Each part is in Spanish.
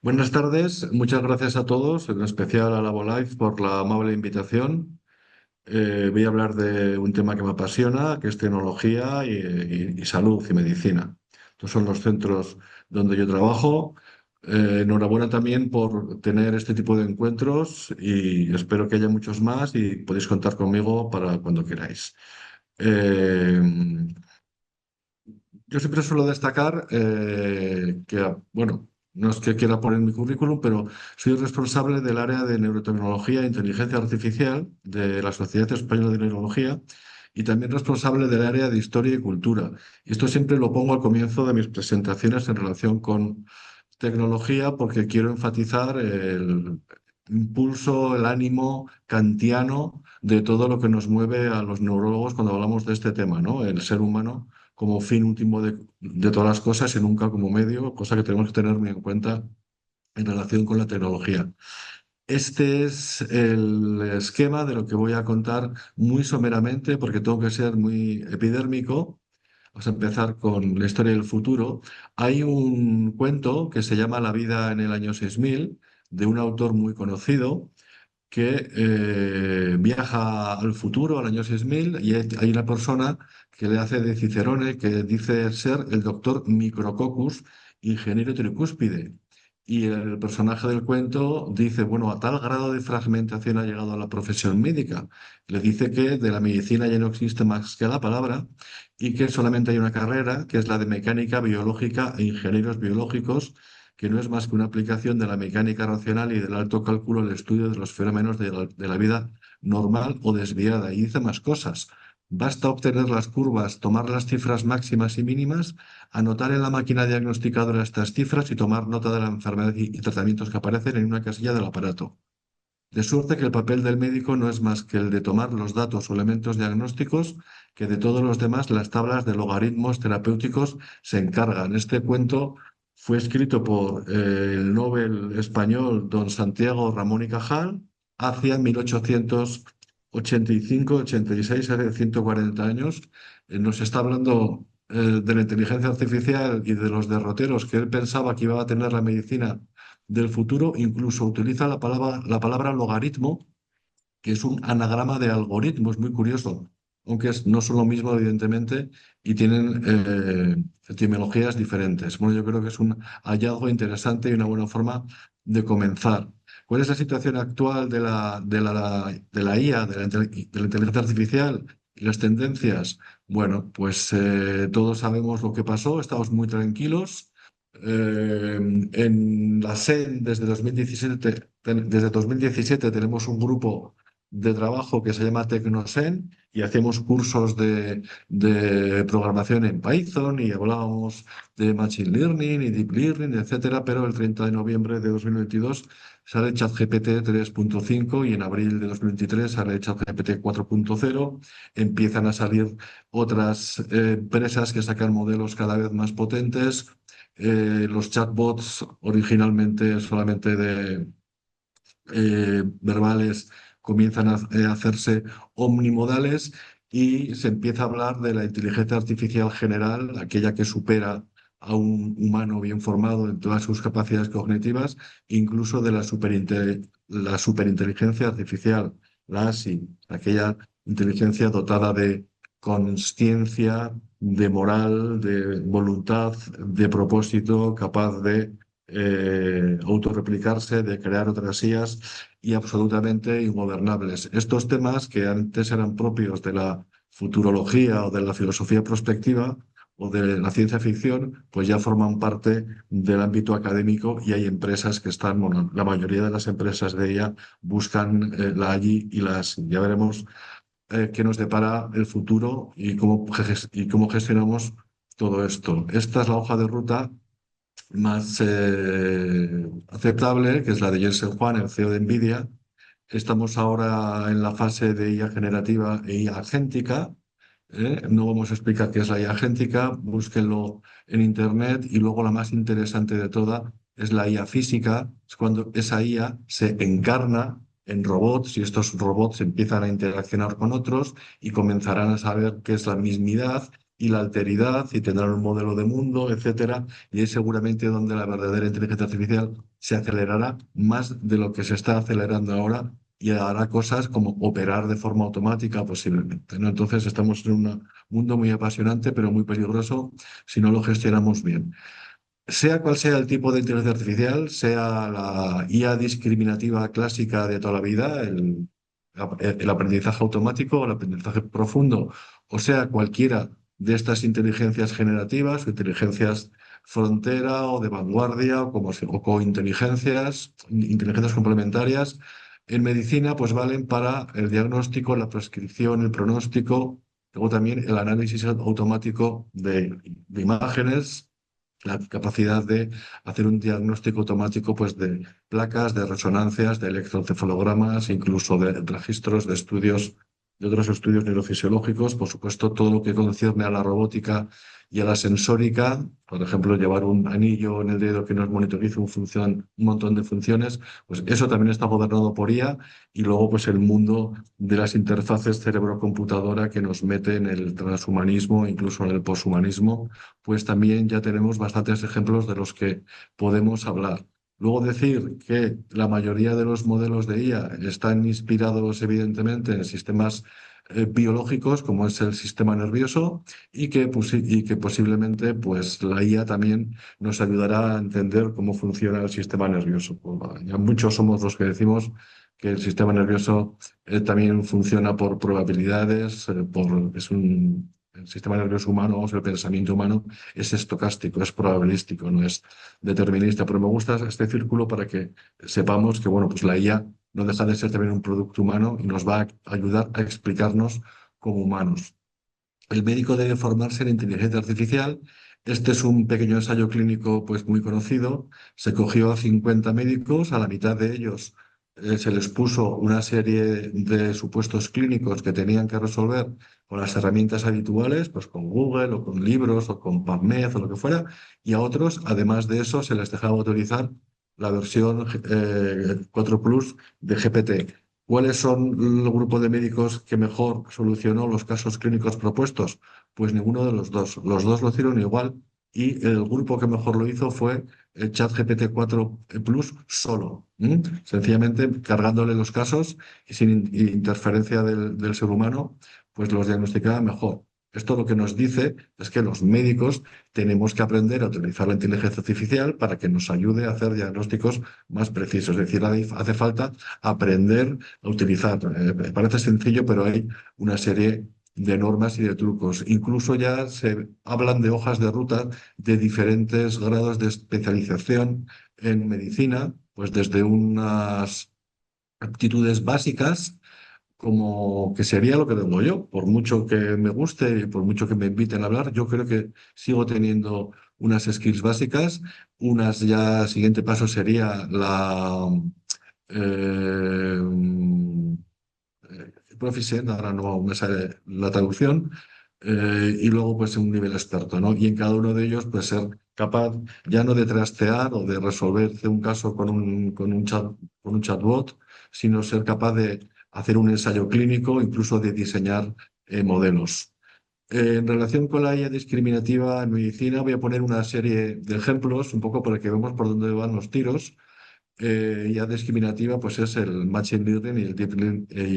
Buenas tardes, muchas gracias a todos, en especial a Labolife por la amable invitación. Voy a hablar de un tema que me apasiona, que es tecnología y salud y medicina. Estos son los centros donde yo trabajo. Enhorabuena también por tener este tipo de encuentros y espero que haya muchos más y podéis contar conmigo para cuando queráis. Eh, yo siempre suelo destacar que, bueno, no es que quiera poner mi currículum, pero soy responsable del área de neurotecnología e inteligencia artificial de la Sociedad Española de Neurología y también responsable del área de historia y cultura. Y esto siempre lo pongo al comienzo de mis presentaciones en relación con tecnología porque quiero enfatizar el impulso, el ánimo kantiano de todo lo que nos mueve a los neurólogos cuando hablamos de este tema, ¿no? El ser humano como fin último de todas las cosas y nunca como medio, cosa que tenemos que tener muy en cuenta en relación con la tecnología. Este es el esquema de lo que voy a contar muy someramente porque tengo que ser muy epidérmico. Vamos a empezar con la historia del futuro. Hay un cuento que se llama La vida en el año 6000 de un autor muy conocido que viaja al futuro, al año 6000 y hay una persona que le hace de Cicerone, que dice ser el doctor Micrococcus, ingeniero tricúspide. Y el personaje del cuento dice, bueno, a tal grado de fragmentación ha llegado a la profesión médica. Le dice que de la medicina ya no existe más que la palabra y que solamente hay una carrera, que es la de mecánica biológica e ingenieros biológicos, que no es más que una aplicación de la mecánica racional y del alto cálculo al estudio de los fenómenos de la vida normal o desviada. Y dice más cosas. Basta obtener las curvas, tomar las cifras máximas y mínimas, anotar en la máquina diagnosticadora estas cifras y tomar nota de la enfermedad y tratamientos que aparecen en una casilla del aparato. De suerte que el papel del médico no es más que el de tomar los datos o elementos diagnósticos que de todos los demás las tablas de logaritmos terapéuticos se encargan. Este cuento fue escrito por el Nobel español don Santiago Ramón y Cajal hacia 1885-86, hace 140 años. Nos está hablando de la inteligencia artificial y de los derroteros que él pensaba que iba a tener la medicina del futuro. Incluso utiliza la palabra logaritmo, que es un anagrama de algoritmo, es muy curioso, aunque no son lo mismo, evidentemente, y tienen etimologías diferentes. Bueno, yo creo que es un hallazgo interesante y una buena forma de comenzar. ¿Cuál es la situación actual de la IA, de la inteligencia artificial y las tendencias? Bueno, pues todos sabemos lo que pasó, estamos muy tranquilos. En la SEN desde 2017 tenemos un grupo de trabajo que se llama Tecnosen y hacemos cursos de programación en Python y hablábamos de Machine Learning y Deep Learning, etcétera, pero el 30 de noviembre de 2022 sale ChatGPT 3.5 y en abril de 2023 sale ChatGPT 4.0. Empiezan a salir otras empresas que sacan modelos cada vez más potentes. Los chatbots originalmente solamente de verbales comienzan a hacerse omnimodales y se empieza a hablar de la inteligencia artificial general, aquella que supera a un humano bien formado en todas sus capacidades cognitivas, incluso de la superinteligencia artificial, la ASI, aquella inteligencia dotada de consciencia, de moral, de voluntad, de propósito, capaz de autorreplicarse, de crear otras IAs y absolutamente ingobernables. Estos temas que antes eran propios de la futurología o de la filosofía prospectiva o de la ciencia ficción, pues ya forman parte del ámbito académico y hay empresas que están, bueno, la mayoría de las empresas de ella buscan la allí y ya veremos qué nos depara el futuro y cómo gestionamos todo esto. Esta es la hoja de ruta más aceptable, que es la de Jensen Huang, el CEO de NVIDIA. Estamos ahora en la fase de IA generativa e IA agéntica. No vamos a explicar qué es la IA agéntica, búsquenlo en Internet y luego la más interesante de toda es la IA física, es cuando esa IA se encarna en robots y estos robots empiezan a interaccionar con otros y comenzarán a saber qué es la mismidad y la alteridad y tendrán un modelo de mundo, etcétera. Y es seguramente donde la verdadera inteligencia artificial se acelerará más de lo que se está acelerando ahora y hará cosas como operar de forma automática posiblemente, ¿no? Entonces estamos en un mundo muy apasionante, pero muy peligroso si no lo gestionamos bien. Sea cual sea el tipo de inteligencia artificial, sea la IA discriminativa clásica de toda la vida, el aprendizaje automático, el aprendizaje profundo, o sea cualquiera de estas inteligencias generativas o inteligencias frontera o de vanguardia o cointeligencias, inteligencias complementarias, en medicina pues valen para el diagnóstico, la prescripción, el pronóstico, luego también el análisis automático de imágenes, la capacidad de hacer un diagnóstico automático pues, de placas, de resonancias, de electroencefalogramas, incluso de registros de estudios, de otros estudios neurofisiológicos, por supuesto, todo lo que concierne a la robótica y a la sensórica, por ejemplo, llevar un anillo en el dedo que nos monitorice un montón de funciones, pues eso también está gobernado por IA y luego pues el mundo de las interfaces cerebro-computadora que nos mete en el transhumanismo, incluso en el poshumanismo, pues también ya tenemos bastantes ejemplos de los que podemos hablar. Luego decir que la mayoría de los modelos de IA están inspirados evidentemente en sistemas biológicos, como es el sistema nervioso, y que posiblemente pues, la IA también nos ayudará a entender cómo funciona el sistema nervioso. Pues, ya muchos somos los que decimos que el sistema nervioso también funciona por probabilidades, el sistema nervioso humano, o sea, el pensamiento humano, es estocástico, es probabilístico, no es determinista. Pero me gusta este círculo para que sepamos que, bueno, pues la IA no deja de ser también un producto humano y nos va a ayudar a explicarnos como humanos. El médico debe formarse en inteligencia artificial. Este es un pequeño ensayo clínico pues, muy conocido. Se cogió a 50 médicos, a la mitad de ellos se les puso una serie de supuestos clínicos que tenían que resolver con las herramientas habituales, pues con Google o con libros o con PubMed o lo que fuera, y a otros, además de eso, se les dejaba utilizar la versión 4 Plus de GPT. ¿Cuáles son el grupo de médicos que mejor solucionó los casos clínicos propuestos? Pues ninguno de los dos. Los dos lo hicieron igual y el grupo que mejor lo hizo fue el ChatGPT 4 Plus solo, sencillamente cargándole los casos y sin interferencia del ser humano, pues los diagnosticaba mejor. Esto lo que nos dice es que los médicos tenemos que aprender a utilizar la inteligencia artificial para que nos ayude a hacer diagnósticos más precisos. Es decir, hace falta aprender a utilizar. Me parece sencillo, pero hay una serie de normas y de trucos. Incluso ya se hablan de hojas de ruta de diferentes grados de especialización en medicina, pues desde unas aptitudes básicas como que sería lo que tengo yo. Por mucho que me guste y por mucho que me inviten a hablar, yo creo que sigo teniendo unas skills básicas. Unas ya, siguiente paso sería eh, proficient, ahora no me sale la traducción, y luego pues un nivel experto, ¿no? Y en cada uno de ellos pues ser capaz ya no de trastear o de resolver un caso con un chatbot, sino ser capaz de hacer un ensayo clínico, incluso de diseñar modelos. En relación con la IA discriminativa en medicina, voy a poner una serie de ejemplos, un poco para que veamos por dónde van los tiros. IA discriminativa, pues es el Machine Learning y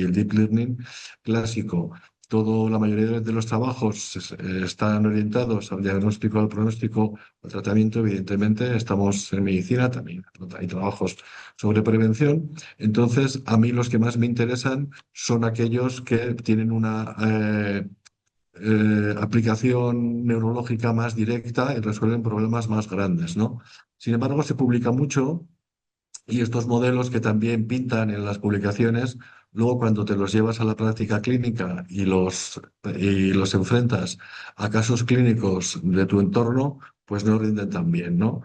el Deep Learning clásico. La mayoría de los trabajos están orientados al diagnóstico, al pronóstico, al tratamiento. Evidentemente, estamos en medicina también. Hay trabajos sobre prevención. Entonces, a mí los que más me interesan son aquellos que tienen una aplicación neurológica más directa y resuelven problemas más grandes, ¿no? Sin embargo, se publica mucho y estos modelos que también pintan en las publicaciones, luego cuando te los llevas a la práctica clínica y los enfrentas a casos clínicos de tu entorno, pues no rinden tan bien, ¿no?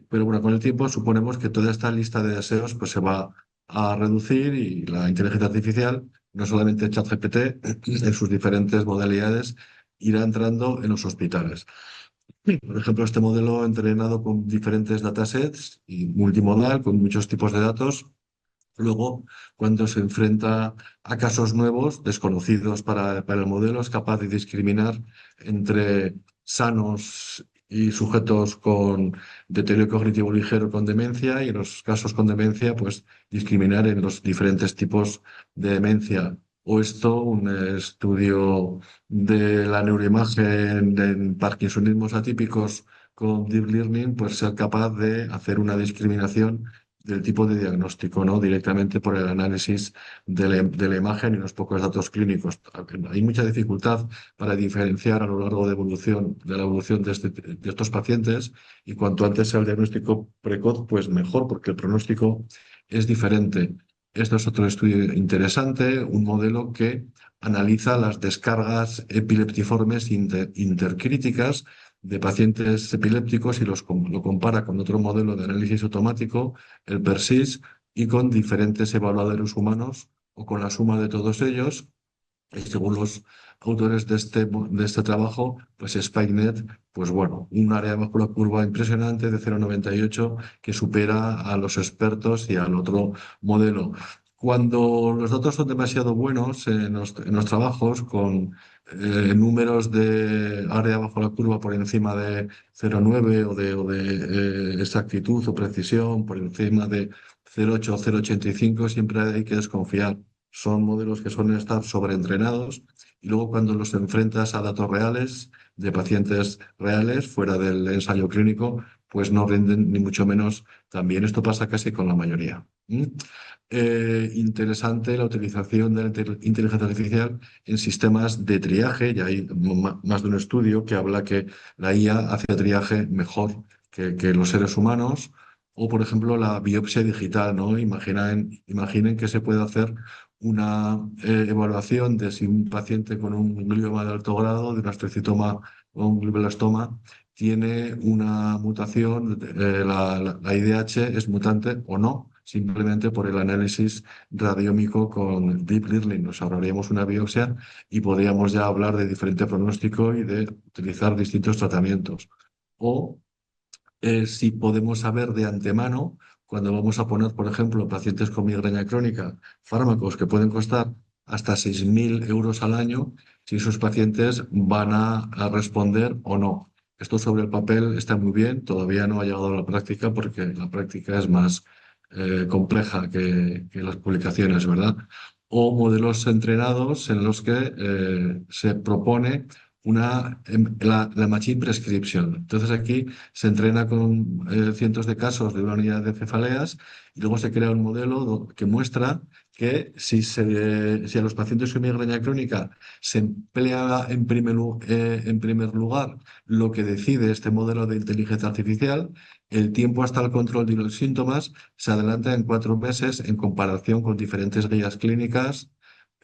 Pero bueno, con el tiempo suponemos que toda esta lista de deseos pues, se va a reducir y la inteligencia artificial, no solamente ChatGPT, en sus diferentes modalidades, irá entrando en los hospitales. Sí, por ejemplo, este modelo entrenado con diferentes datasets y multimodal, con muchos tipos de datos, Luego, cuando se enfrenta a casos nuevos, desconocidos para el modelo, es capaz de discriminar entre sanos y sujetos con deterioro cognitivo ligero con demencia, y en los casos con demencia, pues discriminar en los diferentes tipos de demencia. O esto, un estudio de la neuroimagen en parkinsonismos atípicos con Deep Learning, pues ser capaz de hacer una discriminación del tipo de diagnóstico, ¿no? Directamente por el análisis de la imagen y los pocos datos clínicos. Hay mucha dificultad para diferenciar a lo largo de la evolución de estos pacientes, y cuanto antes sea el diagnóstico precoz, pues mejor, porque el pronóstico es diferente. Esto es otro estudio interesante, un modelo que analiza las descargas epileptiformes intercríticas de pacientes epilépticos y lo compara con otro modelo de análisis automático, el PERSIS, y con diferentes evaluadores humanos o con la suma de todos ellos. Y según los autores de este trabajo, pues SpikeNet, pues bueno, un área bajo la curva impresionante de 0,98 que supera a los expertos y al otro modelo. Cuando los datos son demasiado buenos en los trabajos, con números de área bajo la curva por encima de 0,9 o de exactitud o precisión, por encima de 0,8 o 0,85, siempre hay que desconfiar. Son modelos que suelen estar sobreentrenados, y luego cuando los enfrentas a datos reales de pacientes reales fuera del ensayo clínico, pues no rinden ni mucho menos también. Esto pasa casi con la mayoría. Interesante la utilización de la inteligencia artificial en sistemas de triaje. Ya hay más de un estudio que habla que la IA hace triaje mejor que los seres humanos. O, por ejemplo, la biopsia digital, ¿no? Imaginen que se puede hacer una evaluación de si un paciente con un glioma de alto grado, de un astrocytoma o un glioblastoma, tiene una mutación, la IDH es mutante o no, simplemente por el análisis radiómico con Deep Learning. Nos ahorraríamos una biopsia y podríamos ya hablar de diferente pronóstico y de utilizar distintos tratamientos. O si podemos saber de antemano, cuando vamos a poner, por ejemplo, en pacientes con migraña crónica, fármacos que pueden costar hasta 6.000 euros al año, si esos pacientes van a responder o no. Esto sobre el papel está muy bien, todavía no ha llegado a la práctica, porque la práctica es más compleja que las publicaciones, ¿verdad? O modelos entrenados en los que se propone la machine prescription. Entonces aquí se entrena con cientos de casos de una unidad de cefaleas, y luego se crea un modelo que muestra que si a los pacientes con migraña crónica se emplea en primer lugar lo que decide este modelo de inteligencia artificial, el tiempo hasta el control de los síntomas se adelanta en 4 meses en comparación con diferentes guías clínicas,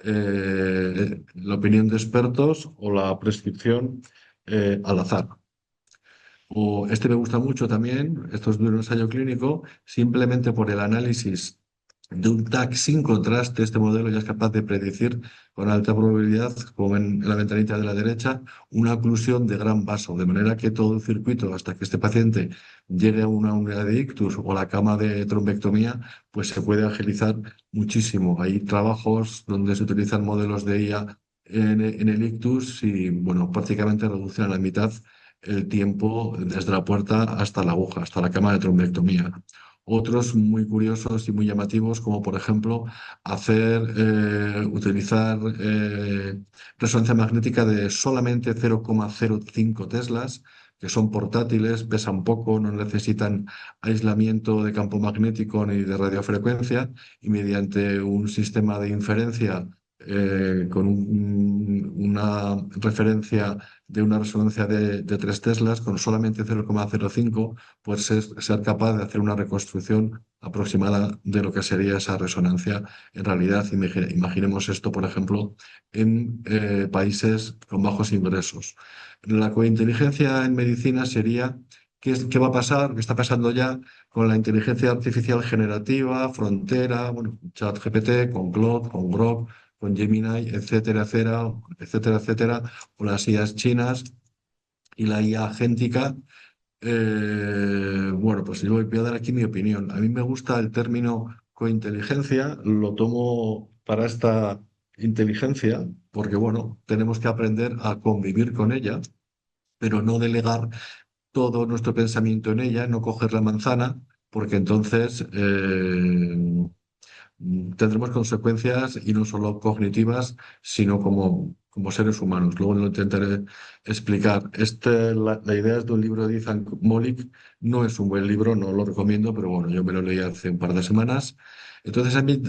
la opinión de expertos o la prescripción al azar. O este me gusta mucho también, esto es de un ensayo clínico, simplemente por el análisis de un tag sin contraste. Este modelo ya es capaz de predecir con alta probabilidad, como en la ventanita de la derecha, una oclusión de gran vaso, de manera que todo el circuito, hasta que este paciente llegue a una unidad de ictus o a la cama de trombectomía, pues se puede agilizar muchísimo. Hay trabajos donde se utilizan modelos de IA en el ictus y, bueno, prácticamente reducen a la mitad el tiempo desde la puerta hasta la aguja, hasta la cama de trombectomía. Otros muy curiosos y muy llamativos, como por ejemplo utilizar resonancia magnética de solamente 0,05 teslas, que son portátiles, pesan poco, no necesitan aislamiento de campo magnético ni de radiofrecuencia, y mediante un sistema de inferencia con una referencia de una resonancia de 3 teslas, con solamente 0,05, pues ser capaz de hacer una reconstrucción aproximada de lo que sería esa resonancia en realidad. Imaginemos esto, por ejemplo, en países con bajos ingresos. La cointeligencia en medicina sería qué va a pasar, qué está pasando ya con la inteligencia artificial generativa, Frontera, bueno, ChatGPT, con Claude, con Grok, con Gemini, etcétera, etcétera, etcétera, etcétera, o las IAs chinas y la IA agéntica. Bueno, pues yo voy a dar aquí mi opinión. A mí me gusta el término cointeligencia lo tomo para esta inteligencia, porque bueno, tenemos que aprender a convivir con ella, pero no delegar todo nuestro pensamiento en ella, no coger la manzana, porque entonces tendremos consecuencias y no solo cognitivas, sino como seres humanos. Luego lo intentaré explicar. La idea es de un libro de Ethan Mollick. No es un buen libro, no lo recomiendo, pero bueno, yo me lo leí hace un par de semanas. Entonces, a mí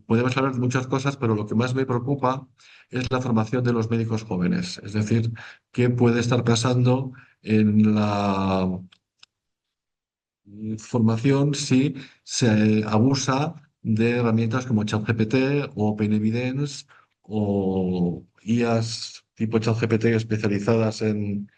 podemos hablar de muchas cosas, pero lo que más me preocupa es la formación de los médicos jóvenes. Es decir, qué puede estar pasando en la formación si se abusa de herramientas como ChatGPT o OpenEvidence o IAs tipo ChatGPT especializadas en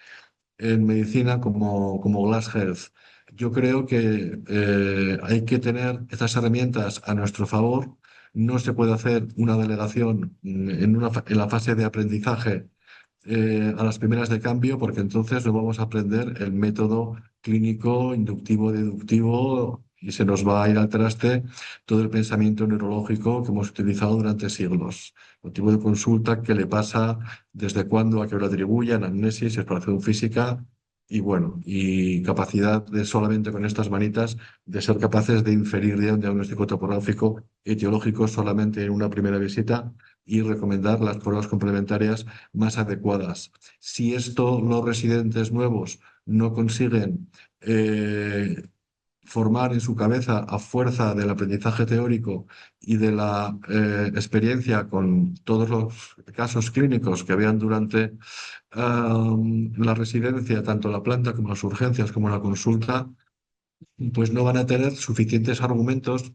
medicina como Glass Health. Yo creo que hay que tener estas herramientas a nuestro favor. No se puede hacer una delegación en la fase de aprendizaje a las primeras de cambio, porque entonces no vamos a aprender el método clínico, inductivo, deductivo, y se nos va a ir al traste todo el pensamiento neurológico que hemos utilizado durante siglos. Motivo de consulta, qué le pasa, desde cuándo, a qué hora atribuye, anamnesis, exploración física. Y bueno, y capacidad de solamente con estas manitas de ser capaces de inferir de un diagnóstico topográfico etiológico solamente en una primera visita y recomendar las pruebas complementarias más adecuadas. Si esto los residentes nuevos no consiguen formar en su cabeza a fuerza del aprendizaje teórico y de la experiencia con todos los casos clínicos que habían durante la residencia, tanto la planta como las urgencias como la consulta, pues no van a tener suficientes argumentos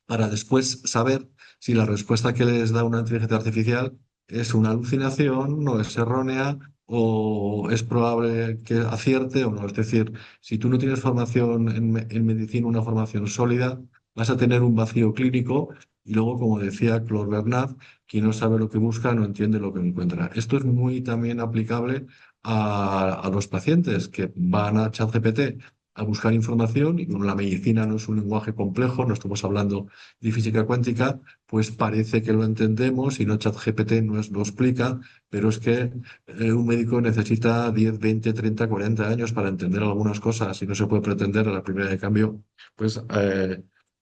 para después saber si la respuesta que les da una inteligencia artificial es una alucinación, no es errónea o es probable que acierte o no. Es decir, si tú no tienes formación en medicina, una formación sólida, vas a tener un vacío clínico y luego, como decía Claude Bernard, quien no sabe lo que busca no entiende lo que encuentra. Esto es muy también aplicable a los pacientes que van a ChatGPT a buscar información y como la medicina no es un lenguaje complejo, no estamos hablando de física cuántica, pues parece que lo entendemos y no ChatGPT nos lo explica, pero es que un médico necesita 10, 20, 30, 40 años para entender algunas cosas y no se puede pretender a la primera de cambio, pues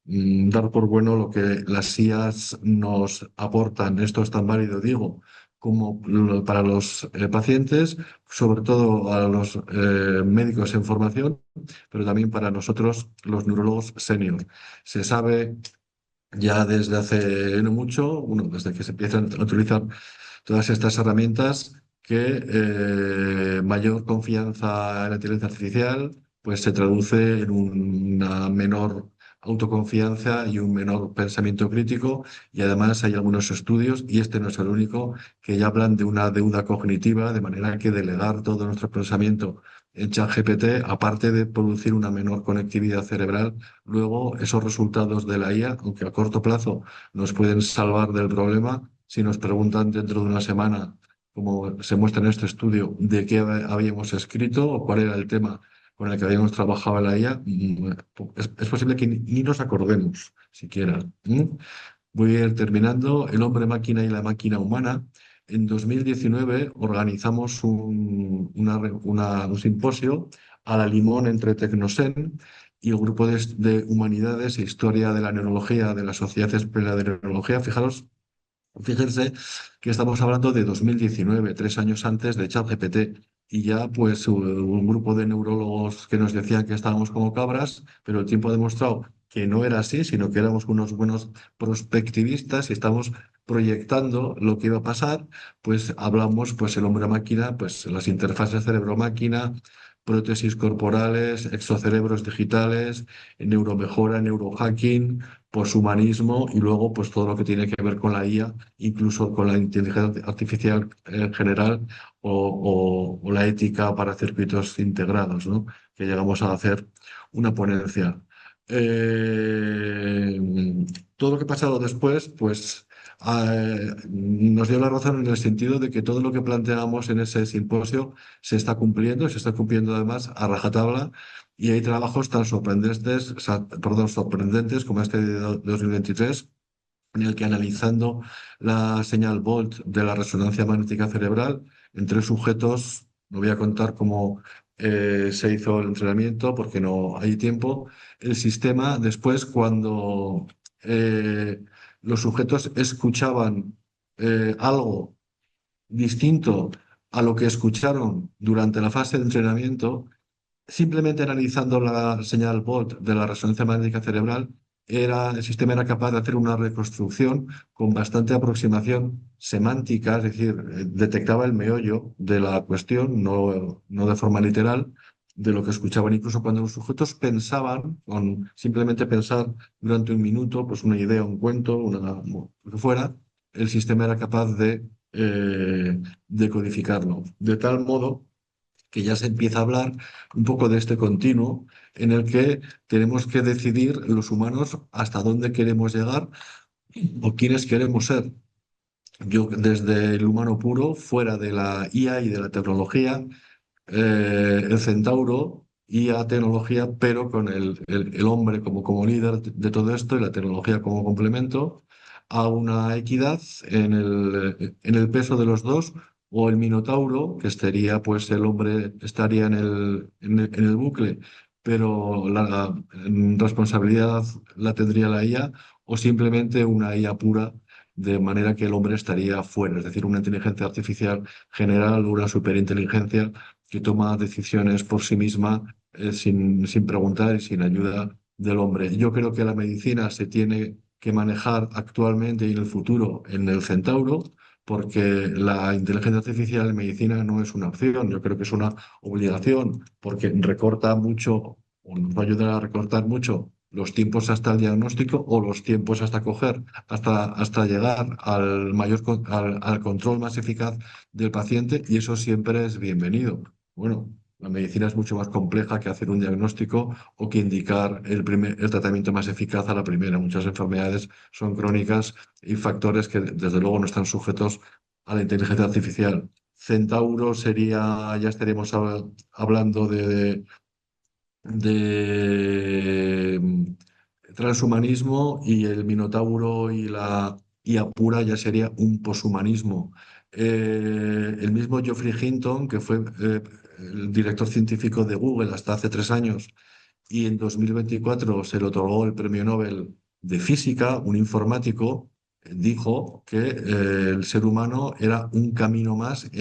dar por bueno lo que las IAs nos aportan. Esto es tan válido, digo, como para los pacientes, sobre todo a los médicos en formación, pero también para nosotros, los neurólogos senior. Se sabe ya desde hace no mucho, bueno, desde que se empiezan a utilizar todas estas herramientas, que mayor confianza en la inteligencia artificial pues se traduce en una menor autoconfianza y un menor pensamiento crítico. Y además hay algunos estudios, y este no es el único, que ya hablan de una deuda cognitiva, de manera que delegar todo nuestro pensamiento en ChatGPT, aparte de producir una menor conectividad cerebral, luego esos resultados de la IA, aunque a corto plazo nos pueden salvar del problema, si nos preguntan dentro de una semana, como se muestra en este estudio, de qué habíamos escrito o cuál era el tema con el que habíamos trabajado en la IA, es posible que ni nos acordemos siquiera. Voy a ir terminando. El hombre máquina y la máquina humana. En 2019 organizamos un simposio a la limón entre Tecnosen y el grupo de humanidades e historia de la neurología de la Sociedad Española de Neurología. Fíjense que estamos hablando de 2019, 3 años antes de ChatGPT, y ya pues un grupo de neurólogos que nos decían que estábamos como cabras, pero el tiempo ha demostrado que no era así, sino que éramos unos buenos prospectivistas y estamos proyectando lo que iba a pasar. Pues hablamos, pues el hombre-máquina, pues las interfaces cerebro-máquina, prótesis corporales, exocerebros digitales, neuromejora, neurohacking, poshumanismo y luego pues todo lo que tiene que ver con la IA, incluso con la inteligencia artificial en general o la ética para circuitos integrados, ¿no? Que llegamos a hacer una ponencia. Eh, todo lo que ha pasado después, pues nos dio la razón en el sentido de que todo lo que planteábamos en ese simposio se está cumpliendo, y se está cumpliendo además a rajatabla, y hay trabajos tan sorprendentes, perdón, sorprendentes como este de 2023, en el que analizando la señal Volt de la resonancia magnética cerebral en tres sujetos, no voy a contar cómo se hizo el entrenamiento porque no hay tiempo, el sistema después cuando eh, los sujetos escuchaban algo distinto a lo que escucharon durante la fase de entrenamiento, simplemente analizando la señal Volt de la resonancia magnética cerebral, el sistema era capaz de hacer una reconstrucción con bastante aproximación semántica, es decir, detectaba el meollo de la cuestión, no de forma literal, de lo que escuchaban. Incluso cuando los sujetos pensaban, con simplemente pensar durante un minuto, pues una idea, un cuento, lo que fuera, el sistema era capaz de decodificarlo. De tal modo que ya se empieza a hablar un poco de este continuo en el que tenemos que decidir los humanos hasta dónde queremos llegar o quiénes queremos ser. Yo desde el humano puro, fuera de la IA y de la tecnología, el centauro y a tecnología, pero con el hombre como líder de todo esto y la tecnología como complemento, a una equidad en el peso de los dos, o el minotauro, que estaría, pues el hombre estaría en el bucle, pero la responsabilidad la tendría la IA, o simplemente una IA pura, de manera que el hombre estaría fuera, es decir, una inteligencia artificial general, una superinteligencia que toma decisiones por sí misma, sin preguntar y sin ayuda del hombre. Yo creo que la medicina se tiene que manejar actualmente y en el futuro en el centauro, porque la inteligencia artificial en medicina no es una opción, yo creo que es una obligación, porque recorta mucho o nos va a ayudar a recortar mucho los tiempos hasta el diagnóstico, o los tiempos hasta coger, hasta llegar al control más eficaz del paciente, y eso siempre es bienvenido. Bueno, la medicina es mucho más compleja que hacer un diagnóstico o que indicar el tratamiento más eficaz a la primera. Muchas enfermedades son crónicas y factores que desde luego no están sujetos a la inteligencia artificial. Centauro sería, ya estaríamos hablando de transhumanismo, y el Minotauro y la IA pura ya sería un poshumanismo. El mismo Geoffrey Hinton, que fue el director científico de Google hasta hace 3 años, y en 2024 se le otorgó el premio Nobel de Física, un informático, dijo que el ser humano era un camino más,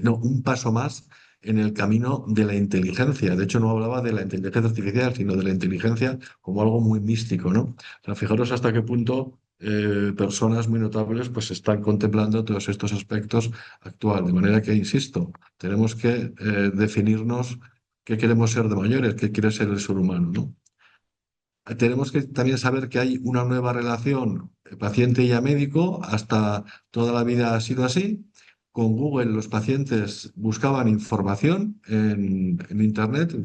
no, un paso más en el camino de la inteligencia. De hecho, no hablaba de la inteligencia artificial, sino de la inteligencia como algo muy místico, ¿no? O sea, fijaros hasta qué punto personas muy notables pues están contemplando todos estos aspectos actual. De manera que, insisto, tenemos que definirnos qué queremos ser de mayores, qué quiere ser el ser humano, ¿no? Tenemos que también saber que hay una nueva relación paciente y a médico. Hasta toda la vida ha sido así. Con Google los pacientes buscaban información en Internet,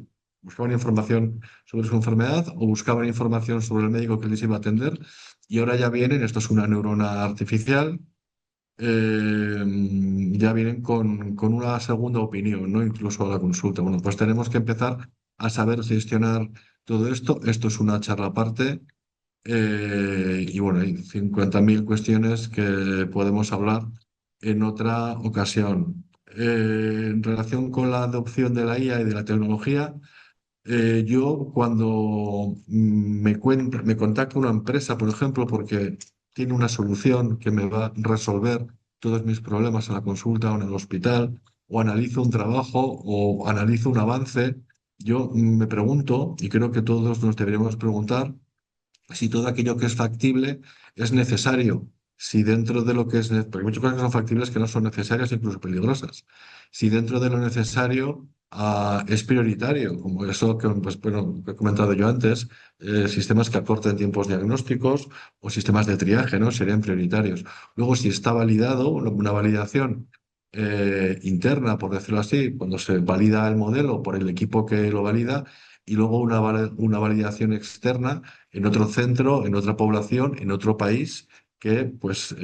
buscaban información sobre su enfermedad o buscaban información sobre el médico que les iba a atender, y ahora ya vienen, esto es una neurona artificial, eh, ya vienen con una segunda opinión, ¿no? Incluso a la consulta. Bueno, pues tenemos que empezar a saber gestionar todo esto. Esto es una charla aparte, y bueno, hay 50.000 cuestiones que podemos hablar en otra ocasión. En relación con la adopción de la IA y de la tecnología, yo cuando me contacta una empresa, por ejemplo, porque tiene una solución que me va a resolver todos mis problemas en la consulta o en el hospital, o analizo un trabajo o analizo un avance, yo me pregunto, y creo que todos nos deberíamos preguntar, si todo aquello que es factible es necesario, si dentro de lo que porque hay muchas cosas que son factibles que no son necesarias, incluso peligrosas, si dentro de lo necesario es prioritario, como eso que, pues, bueno, que he comentado yo antes, sistemas que acorten tiempos diagnósticos o sistemas de triaje, ¿no? Serían prioritarios. Luego, si está validado, una validación interna, por decirlo así, cuando se valida el modelo por el equipo que lo valida, y luego una validación externa en otro centro, en otra población, en otro país, que pues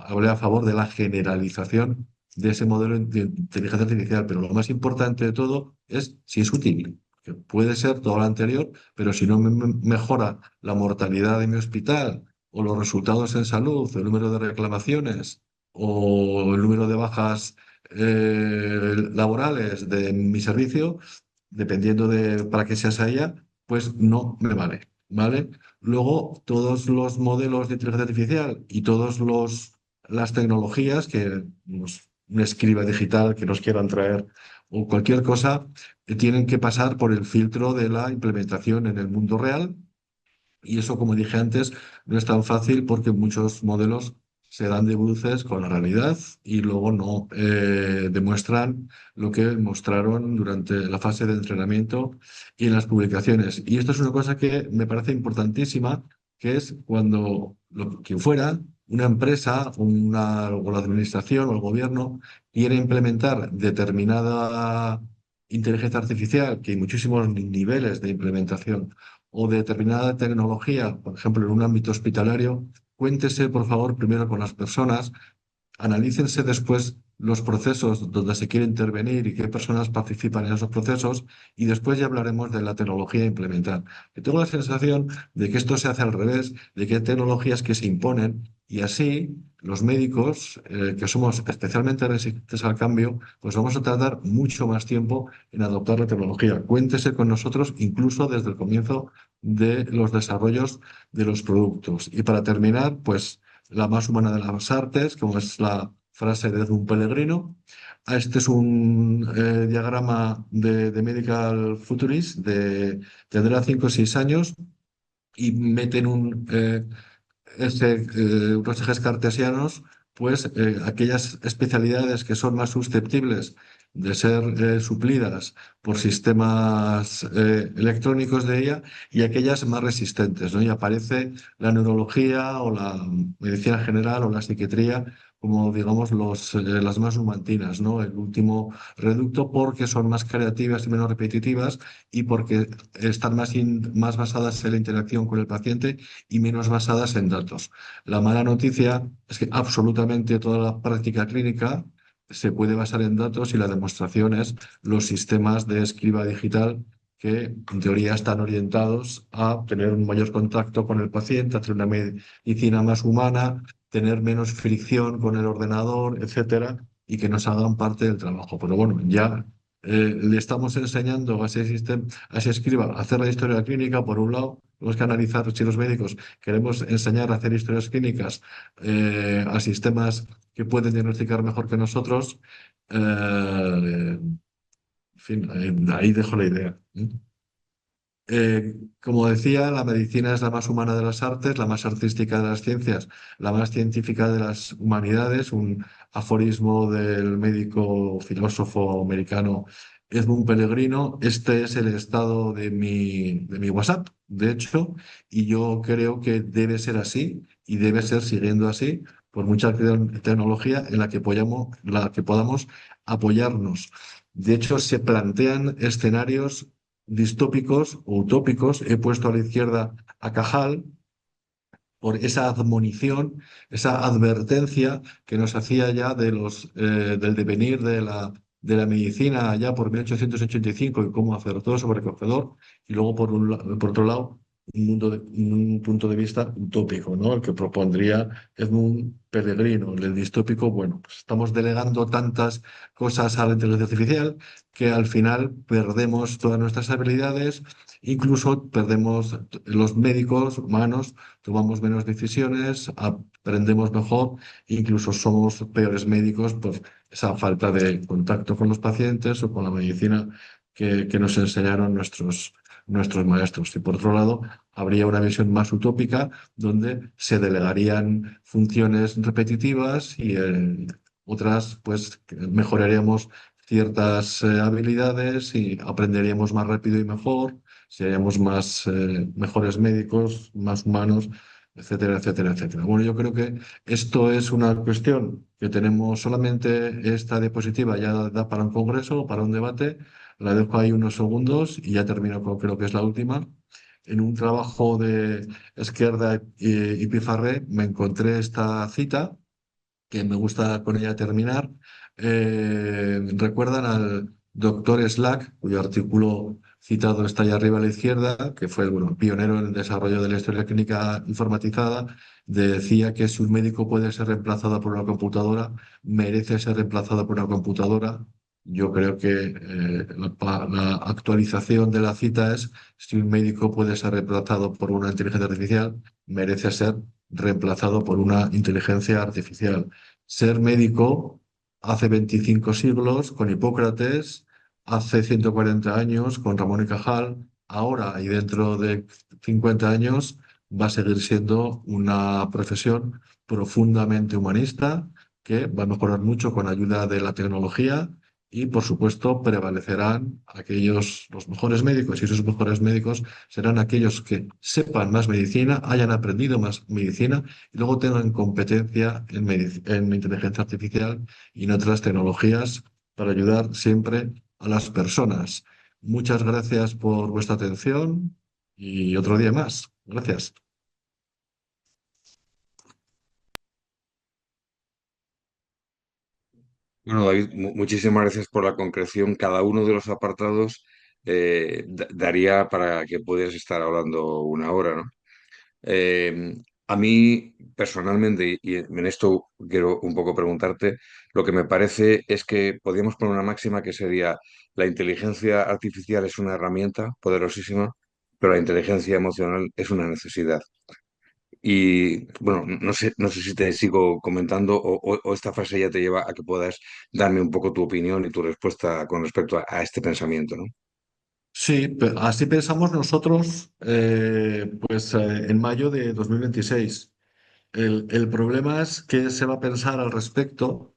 hable a favor de la generalización de ese modelo de inteligencia artificial. Pero lo más importante de todo es si es útil, que puede ser todo lo anterior, pero si no mejora la mortalidad de mi hospital o los resultados en salud, el número de reclamaciones o el número de bajas laborales de mi servicio, dependiendo de para qué sea ella, pues no me vale, ¿vale? Luego, todos los modelos de inteligencia artificial y todas las tecnologías que un escriba digital que nos quieran traer o cualquier cosa, tienen que pasar por el filtro de la implementación en el mundo real y eso, como dije antes, no es tan fácil porque muchos modelos se dan de bruces con la realidad y luego no demuestran lo que mostraron durante la fase de entrenamiento y en las publicaciones. Y esto es una cosa que me parece importantísima, que es cuando quien fuera, una empresa, o la administración o el gobierno quiere implementar determinada inteligencia artificial, que hay muchísimos niveles de implementación o de determinada tecnología, por ejemplo, en un ámbito hospitalario, cuéntese, por favor, primero con las personas, analícense después los procesos donde se quiere intervenir y qué personas participan en esos procesos y después ya hablaremos de la tecnología a implementar. Yo tengo la sensación de que esto se hace al revés, de que hay tecnologías que se imponen y así los médicos, que somos especialmente resistentes al cambio, pues vamos a tardar mucho más tiempo en adoptar la tecnología. Cuéntese con nosotros incluso desde el comienzo de los desarrollos de los productos. Y para terminar, pues la más humana de las artes, como es la frase de Edmund Pellegrino. Este es un diagrama de Medical Futurist, tendrá 5 o 6 años y meten unos ejes cartesianos, pues aquellas especialidades que son más susceptibles de ser suplidas por sistemas electrónicos de ella y aquellas más resistentes, ¿no? Y aparece la neurología o la medicina general o la psiquiatría como, digamos, las más humantinas, ¿no? El último reducto porque son más creativas y menos repetitivas y porque están más basadas en la interacción con el paciente y menos basadas en datos. La mala noticia es que absolutamente toda la práctica clínica se puede basar en datos y la demostración es los sistemas de escriba digital que en teoría están orientados a tener un mayor contacto con el paciente, hacer una medicina más humana, tener menos fricción con el ordenador, etcétera, y que nos hagan parte del trabajo. Pero bueno, ya le estamos enseñando a ese escriba a hacer la historia clínica, por un lado, tenemos que analizar si los médicos queremos enseñar a hacer historias clínicas a sistemas que pueden diagnosticar mejor que nosotros. En fin, ahí dejo la idea. Como decía, la medicina es la más humana de las artes, la más artística de las ciencias, la más científica de las humanidades, un aforismo del médico filósofo americano Edmund Pellegrino. Este es el estado de mi WhatsApp, de hecho, y yo creo que debe ser así y debe ser siguiendo así por mucha tecnología en la que podamos apoyarnos. De hecho, se plantean escenarios distópicos o utópicos. He puesto a la izquierda a Cajal por esa admonición, esa advertencia que nos hacía ya del devenir de la medicina ya por 1885 y cómo acertó sobrecogedor, y luego por otro lado un punto de vista utópico, ¿no? El que propondría Edmund Pellegrino, el distópico. Bueno, pues estamos delegando tantas cosas a la inteligencia artificial que al final perdemos todas nuestras habilidades, incluso perdemos los médicos humanos, tomamos menos decisiones, aprendemos mejor, incluso somos peores médicos por esa falta de contacto con los pacientes o con la medicina que nos enseñaron nuestros maestros. Y por otro lado, habría una visión más utópica donde se delegarían funciones repetitivas y otras, pues, que mejoraríamos ciertas habilidades y aprenderíamos más rápido y mejor, seríamos mejores médicos, más humanos, etcétera, etcétera, etcétera. Bueno, yo creo que esto es una cuestión que tenemos solamente esta diapositiva, ya da para un congreso o para un debate. La dejo ahí unos segundos y ya termino con creo que es la última. En un trabajo de Esquerda y Pifarré me encontré esta cita que me gusta con ella terminar. Recuerdan al doctor Slack, cuyo artículo citado está ahí arriba a la izquierda, que fue bueno, pionero en el desarrollo de la historia clínica informatizada, decía que si un médico puede ser reemplazado por una computadora, merece ser reemplazado por una computadora. Yo creo que la actualización de la cita es, si un médico puede ser reemplazado por una inteligencia artificial, merece ser reemplazado por una inteligencia artificial. Ser médico hace 25 siglos con Hipócrates, hace 140 años con Ramón y Cajal, ahora y dentro de 50 años va a seguir siendo una profesión profundamente humanista que va a mejorar mucho con ayuda de la tecnología y, por supuesto, prevalecerán aquellos, los mejores médicos, y esos mejores médicos serán aquellos que sepan más medicina, hayan aprendido más medicina y luego tengan competencia en inteligencia artificial y en otras tecnologías para ayudar siempre a las personas. Muchas gracias por vuestra atención y otro día más. Gracias. Bueno, David, muchísimas gracias por la concreción. Cada uno de los apartados daría para que pudieras estar hablando una hora, ¿no? Eh, a mí, personalmente, y en esto quiero un poco preguntarte, lo que me parece es que podríamos poner una máxima que sería: la inteligencia artificial es una herramienta poderosísima, pero la inteligencia emocional es una necesidad. Y bueno, no sé si te sigo comentando o esta frase ya te lleva a que puedas darme un poco tu opinión y tu respuesta con respecto a este pensamiento, ¿no? Sí, así pensamos nosotros en mayo de 2026. El problema es que se va a pensar al respecto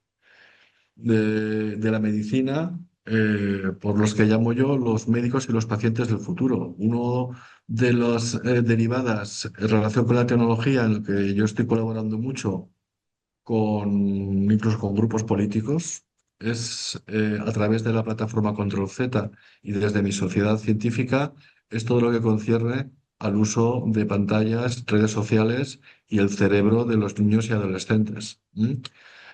de la medicina, por los que llamo yo los médicos y los pacientes del futuro. Uno de las derivadas en relación con la tecnología en el que yo estoy colaborando mucho incluso con grupos políticos, es a través de la plataforma Control Z y desde mi sociedad científica, es todo lo que concierne al uso de pantallas, redes sociales y el cerebro de los niños y adolescentes.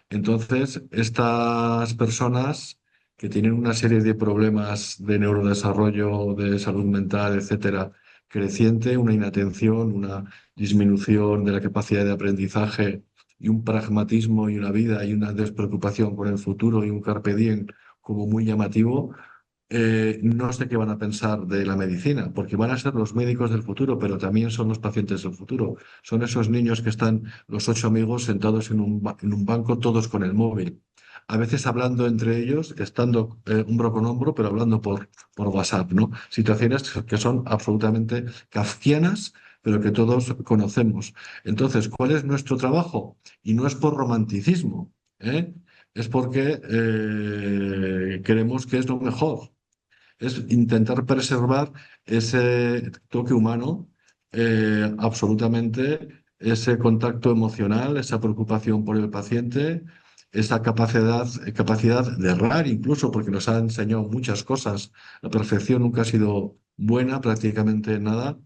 Entonces, estas personas que tienen una serie de problemas de neurodesarrollo, de salud mental, etcétera, creciente, una inatención, una disminución de la capacidad de aprendizaje y un pragmatismo y una vida y una despreocupación con el futuro y un carpe diem como muy llamativo, no sé qué van a pensar de la medicina, porque van a ser los médicos del futuro, pero también son los pacientes del futuro. Son esos niños que están los ocho amigos sentados en un banco, todos con el móvil. A veces hablando entre ellos, estando hombro con hombro, pero hablando por WhatsApp, ¿no? Situaciones que son absolutamente kafkianas, pero que todos conocemos. Entonces, ¿cuál es nuestro trabajo? Y no es por romanticismo, ¿eh? Es porque creemos que es lo mejor, es intentar preservar ese toque humano, absolutamente, ese contacto emocional, esa preocupación por el paciente, esa capacidad de errar incluso, porque nos ha enseñado muchas cosas. La perfección nunca ha sido buena, prácticamente nada,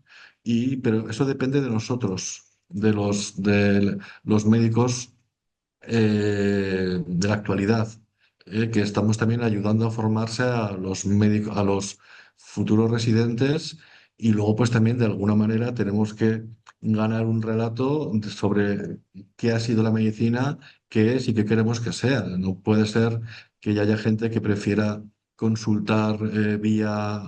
pero eso depende de nosotros, de los médicos de la actualidad, que estamos también ayudando a formarse a los médicos, a los futuros residentes y luego pues también de alguna manera tenemos que ganar un relato sobre qué ha sido la medicina, qué es y qué queremos que sea. No puede ser que ya haya gente que prefiera consultar vía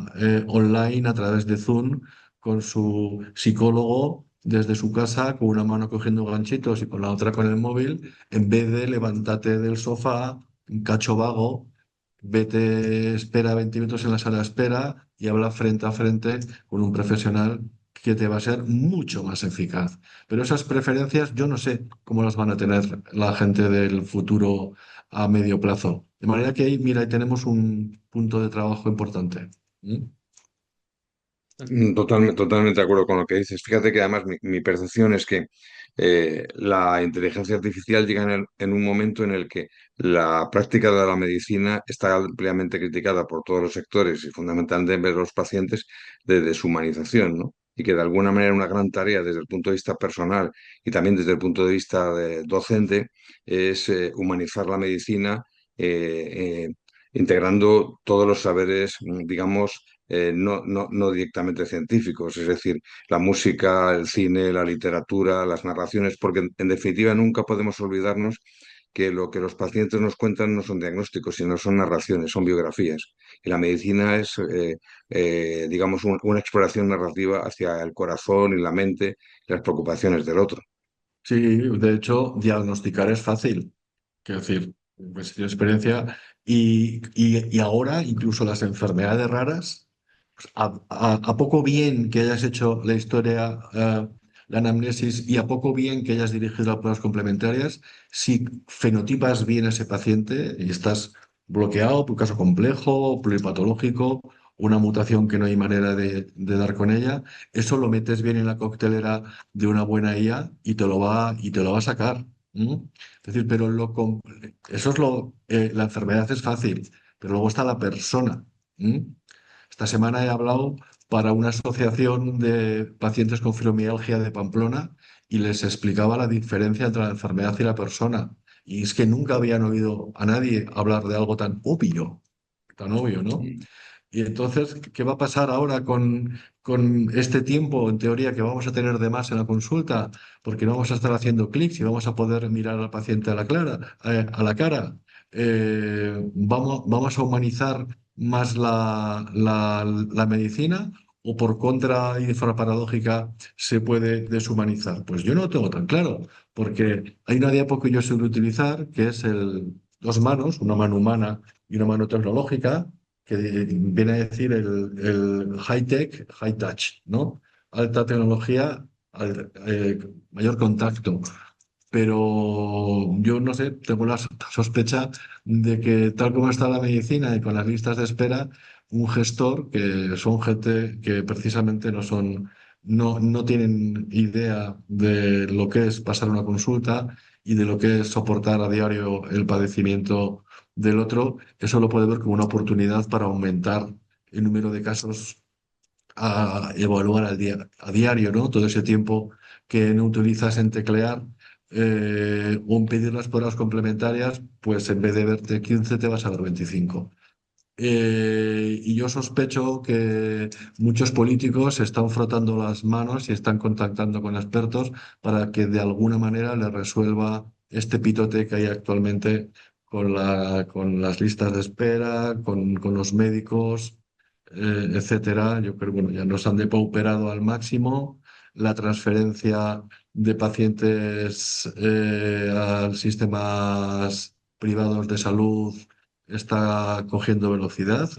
online a través de Zoom con su psicólogo desde su casa con una mano cogiendo ganchitos y con la otra con el móvil en vez de levantarte del sofá, un cacho vago, vete, espera 20 minutos en la sala de espera y habla frente a frente con un profesional que te va a ser mucho más eficaz. Pero esas preferencias yo no sé cómo las van a tener la gente del futuro a medio plazo. De manera que ahí, mira, ahí tenemos un punto de trabajo importante. ¿Mm? Totalmente, totalmente de acuerdo con lo que dices. Fíjate que además mi percepción es que la inteligencia artificial llega en un momento en el que la práctica de la medicina está ampliamente criticada por todos los sectores y fundamentalmente los pacientes de deshumanización, ¿no? Y que de alguna manera una gran tarea desde el punto de vista personal y también desde el punto de vista docente es humanizar la medicina, integrando todos los saberes, digamos, no directamente científicos, es decir, la música, el cine, la literatura, las narraciones, porque en definitiva nunca podemos olvidarnos que lo que los pacientes nos cuentan no son diagnósticos, sino son narraciones, son biografías. Y la medicina es, digamos, una exploración narrativa hacia el corazón y la mente y las preocupaciones del otro. Sí, de hecho, diagnosticar es fácil. Quiero decir, pues he tenido experiencia y ahora incluso las enfermedades raras, pues, a poco bien que hayas hecho la historia, la anamnesis y a poco bien que hayas dirigido las pruebas complementarias, si fenotipas bien a ese paciente y estás bloqueado por un caso complejo, pluripatológico, una mutación que no hay manera de dar con ella, eso lo metes bien en la coctelera de una buena IA y te lo va a sacar. ¿M? Es decir, pero eso es la enfermedad es fácil, pero luego está la persona. ¿M? Esta semana he hablado para una asociación de pacientes con fibromialgia de Pamplona y les explicaba la diferencia entre la enfermedad y la persona. Y es que nunca habían oído a nadie hablar de algo tan obvio, ¿no? Mm. Y entonces, ¿qué va a pasar ahora con este tiempo, en teoría, que vamos a tener de más en la consulta? Porque no vamos a estar haciendo clics y vamos a poder mirar al paciente a la cara. ¿Vamos a humanizar más la medicina o por contra y de forma paradójica se puede deshumanizar? Pues yo no lo tengo tan claro, porque hay una diapo que yo suelo utilizar, que es dos manos, una mano humana y una mano tecnológica que viene a decir el high tech, high touch, ¿no? Alta tecnología, mayor contacto. Pero yo no sé, tengo la sospecha de que tal como está la medicina y con las listas de espera, un gestor, que son gente que precisamente no tienen idea de lo que es pasar una consulta y de lo que es soportar a diario el padecimiento del otro, eso lo puede ver como una oportunidad para aumentar el número de casos a evaluar a diario, ¿no? Todo ese tiempo que no utilizas en teclear o en pedir las pruebas complementarias, pues en vez de verte 15 te vas a ver 25. Y yo sospecho que muchos políticos se están frotando las manos y están contactando con expertos para que de alguna manera les resuelva este pitote que hay actualmente con las listas de espera, con los médicos, etcétera. Yo creo que bueno, ya nos han depauperado al máximo. La transferencia de pacientes a sistemas privados de salud está cogiendo velocidad,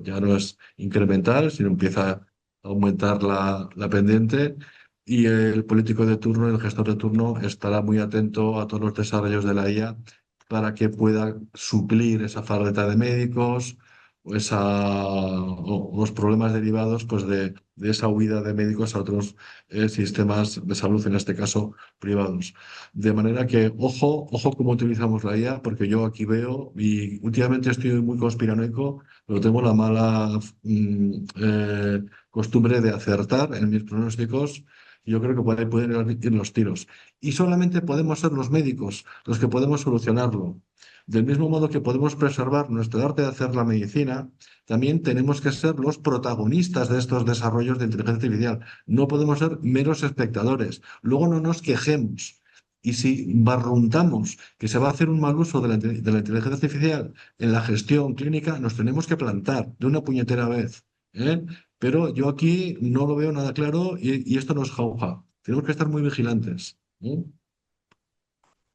ya no es incremental, sino empieza a aumentar la pendiente. Y el político de turno, el gestor de turno, estará muy atento a todos los desarrollos de la IA para que pueda suplir esa falta de médicos o los problemas derivados pues, de esa huida de médicos a otros sistemas de salud, en este caso privados. De manera que, ojo cómo utilizamos la IA, porque yo aquí veo, y últimamente estoy muy conspiranoico, pero tengo la mala costumbre de acertar en mis pronósticos. Yo creo que por ahí pueden ir los tiros. Y solamente podemos ser los médicos los que podemos solucionarlo. Del mismo modo que podemos preservar nuestro arte de hacer la medicina, también tenemos que ser los protagonistas de estos desarrollos de inteligencia artificial. No podemos ser meros espectadores. Luego no nos quejemos. Y si barruntamos que se va a hacer un mal uso de la inteligencia artificial en la gestión clínica, nos tenemos que plantar de una puñetera vez. ¿Eh? Pero yo aquí no lo veo nada claro y esto no es jauja. Tenemos que estar muy vigilantes. ¿Eh?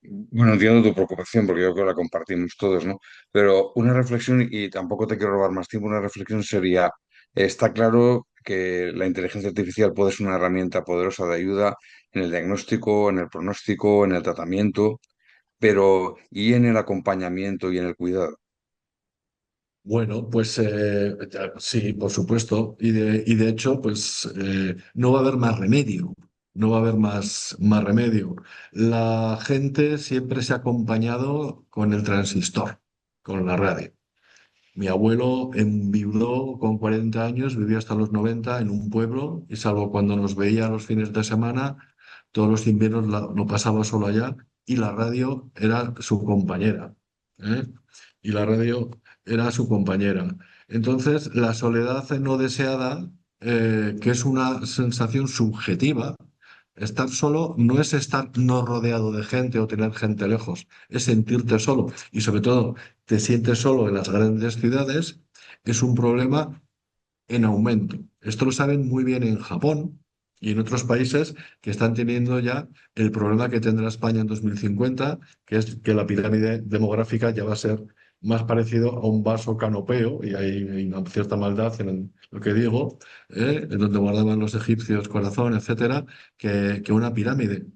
Bueno, entiendo tu preocupación porque yo creo que la compartimos todos, ¿no? Pero una reflexión, y tampoco te quiero robar más tiempo, una reflexión sería, está claro que la inteligencia artificial puede ser una herramienta poderosa de ayuda en el diagnóstico, en el pronóstico, en el tratamiento, pero ¿y en el acompañamiento y en el cuidado? Bueno, pues sí, por supuesto. Y de hecho, pues no va a haber más remedio. no va a haber más remedio. La gente siempre se ha acompañado con el transistor, con la radio. Mi abuelo enviudó con 40 años, vivió hasta los 90 en un pueblo y salvo cuando nos veía los fines de semana, todos los inviernos lo pasaba solo allá y la radio era su compañera. ¿Eh? Y la radio era su compañera. Entonces, la soledad no deseada, que es una sensación subjetiva, estar solo no es estar no rodeado de gente o tener gente lejos, es sentirte solo y sobre todo te sientes solo en las grandes ciudades, es un problema en aumento. Esto lo saben muy bien en Japón y en otros países que están teniendo ya el problema que tendrá España en 2050, que es que la pirámide demográfica ya va a ser más parecido a un vaso canopeo, y hay una cierta maldad en lo que digo, en donde guardaban los egipcios corazón, etcétera, que una pirámide.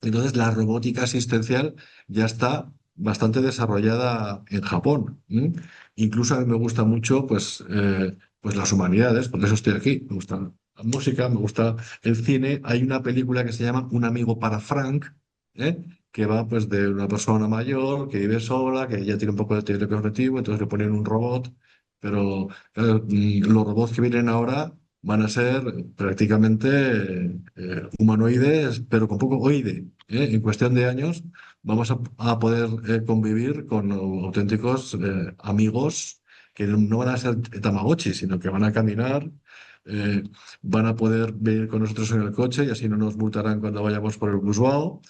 Entonces, la robótica asistencial ya está bastante desarrollada en Japón. ¿M? Incluso a mí me gusta mucho, pues las humanidades, por eso estoy aquí. Me gusta la música, me gusta el cine. Hay una película que se llama Un amigo para Frank, ¿eh? Que va pues de una persona mayor que vive sola, que ya tiene un poco de teoría cognitivo, entonces le ponen un robot. Pero claro, los robots que vienen ahora van a ser prácticamente humanoides, pero con poco oide. En cuestión de años vamos a poder convivir con auténticos amigos que no van a ser Tamagotchi, sino que van a caminar, eh, van a poder venir con nosotros en el coche y así no nos multarán cuando vayamos por el Buswao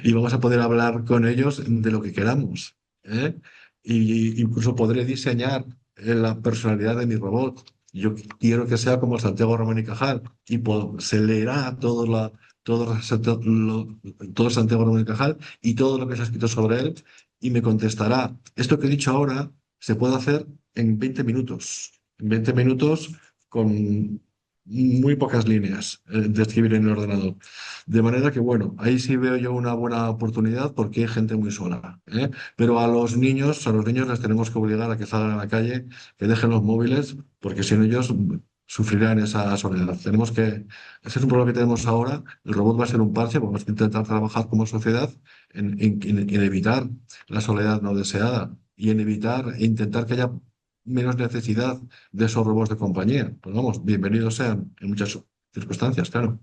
y vamos a poder hablar con ellos de lo que queramos. ¿Eh? Y incluso podré diseñar la personalidad de mi robot. Yo quiero que sea como Santiago Ramón y Cajal y se leerá todo Santiago Ramón y Cajal y todo lo que se ha escrito sobre él y me contestará. Esto que he dicho ahora se puede hacer en 20 minutos. En 20 minutos con muy pocas líneas de escribir en el ordenador. De manera que, bueno, ahí sí veo yo una buena oportunidad porque hay gente muy sola. ¿Eh? Pero a los niños les tenemos que obligar a que salgan a la calle, que dejen los móviles, porque si no ellos sufrirán esa soledad. Ese es un problema que tenemos ahora. El robot va a ser un parche, vamos a intentar trabajar como sociedad en evitar la soledad no deseada y en evitar e intentar que haya menos necesidad de esos robots de compañía. Pues vamos, bienvenidos sean en muchas circunstancias, claro.